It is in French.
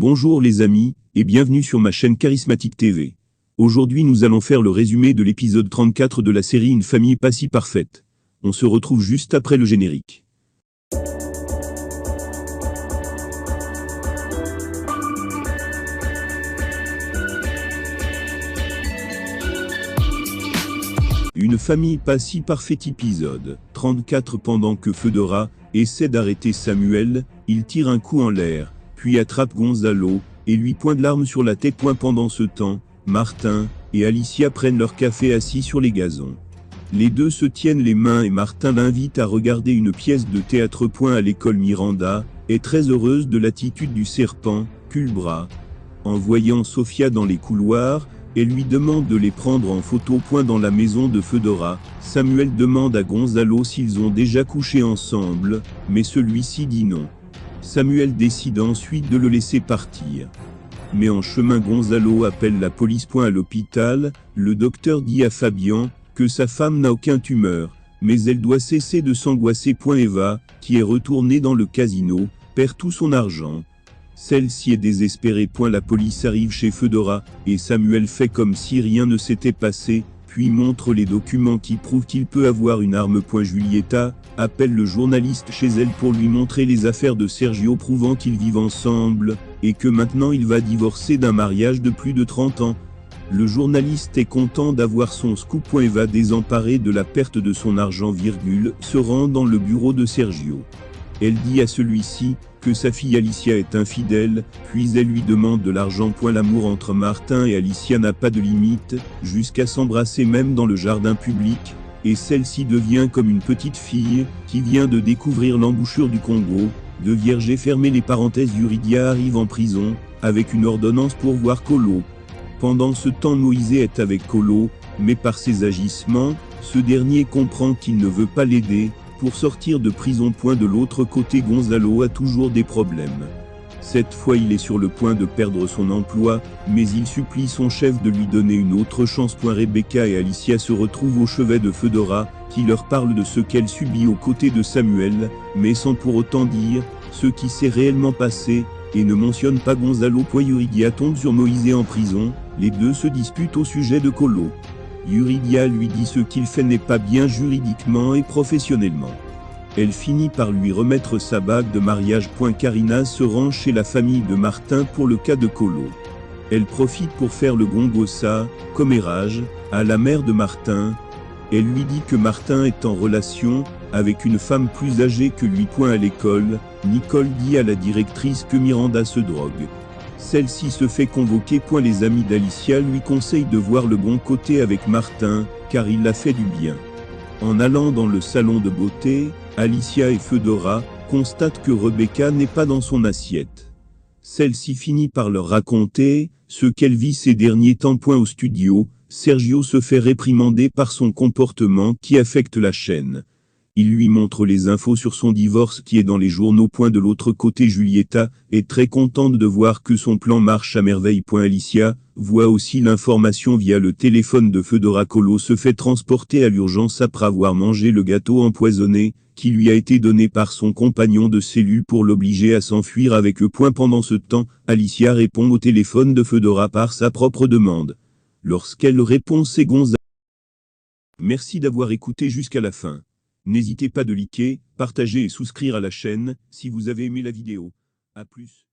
Bonjour les amis, et bienvenue sur ma chaîne Charismatique TV. Aujourd'hui nous allons faire le résumé de l'épisode 34 de la série Une famille pas si parfaite. On se retrouve juste après le générique. Une famille pas si parfaite épisode 34. Pendant que Fedora essaie d'arrêter Samuel, il tire un coup en l'air, puis attrape Gonzalo, et lui pointe l'arme sur la tête. Pendant ce temps, Martin et Alicia prennent leur café assis sur les gazons. Les deux se tiennent les mains et Martin l'invite à regarder une pièce de théâtre. À l'école, Miranda est très heureuse de l'attitude du serpent, Culbra. En voyant Sofia dans les couloirs, elle lui demande de les prendre en photo. Dans la maison de Fedora, Samuel demande à Gonzalo s'ils ont déjà couché ensemble, mais celui-ci dit non. Samuel décide ensuite de le laisser partir. Mais en chemin, Gonzalo appelle la police. À l'hôpital, le docteur dit à Fabian que sa femme n'a aucune tumeur, mais elle doit cesser de s'angoisser. Eva, qui est retournée dans le casino, perd tout son argent. Celle-ci est désespérée. La police arrive chez Fedora, et Samuel fait comme si rien ne s'était passé, puis montre les documents qui prouvent qu'il peut avoir une arme. Julieta appelle le journaliste chez elle pour lui montrer les affaires de Sergio prouvant qu'ils vivent ensemble, et que maintenant il va divorcer d'un mariage de plus de 30 ans. Le journaliste est content d'avoir son scoop. Eva, désemparée de la perte de son argent, se rend dans le bureau de Sergio. Elle dit à celui-ci que sa fille Alicia est infidèle, puis elle lui demande de l'argent. L'amour entre Martin et Alicia n'a pas de limite, jusqu'à s'embrasser même dans le jardin public, et celle-ci devient comme une petite fille qui vient de découvrir l'embouchure du Congo. De vierge fermées les parenthèses, Yuridia arrive en prison, avec une ordonnance pour voir Colo. Pendant ce temps, Moïse est avec Colo, mais par ses agissements, ce dernier comprend qu'il ne veut pas l'aider pour sortir de prison. De l'autre côté, Gonzalo a toujours des problèmes. Cette fois, il est sur le point de perdre son emploi, mais il supplie son chef de lui donner une autre chance. Rebecca et Alicia se retrouvent au chevet de Fedora, qui leur parle de ce qu'elle subit aux côtés de Samuel, mais sans pour autant dire ce qui s'est réellement passé, et ne mentionne pas Gonzalo. Yuridia tombe sur Moïse en prison, les deux se disputent au sujet de Colo. Yuridia lui dit ce qu'il fait n'est pas bien juridiquement et professionnellement. Elle finit par lui remettre sa bague de mariage. Karina se rend chez la famille de Martin pour le cas de Colo. Elle profite pour faire le gongossa, commérage, à la mère de Martin. Elle lui dit que Martin est en relation avec une femme plus âgée que lui. À l'école, Nicole dit à la directrice que Miranda se drogue. Celle-ci se fait convoquer. Les amis d'Alicia lui conseillent de voir le bon côté avec Martin, car il l'a fait du bien. En allant dans le salon de beauté, Alicia et Fedora constatent que Rebecca n'est pas dans son assiette. Celle-ci finit par leur raconter ce qu'elle vit ces derniers temps. Au studio, Sergio se fait réprimander par son comportement qui affecte la chaîne. Il lui montre les infos sur son divorce qui est dans les journaux. De l'autre côté, Julieta est très contente de voir que son plan marche à merveille. Alicia voit aussi l'information via le téléphone de Fedora. Colo se fait transporter à l'urgence après avoir mangé le gâteau empoisonné qui lui a été donné par son compagnon de cellule pour l'obliger à s'enfuir avec eux. Pendant ce temps, Alicia répond au téléphone de Fedora par sa propre demande. Lorsqu'elle répond, c'est Gonzalo. Merci d'avoir écouté jusqu'à la fin. N'hésitez pas de liker, partager et souscrire à la chaîne si vous avez aimé la vidéo. A plus.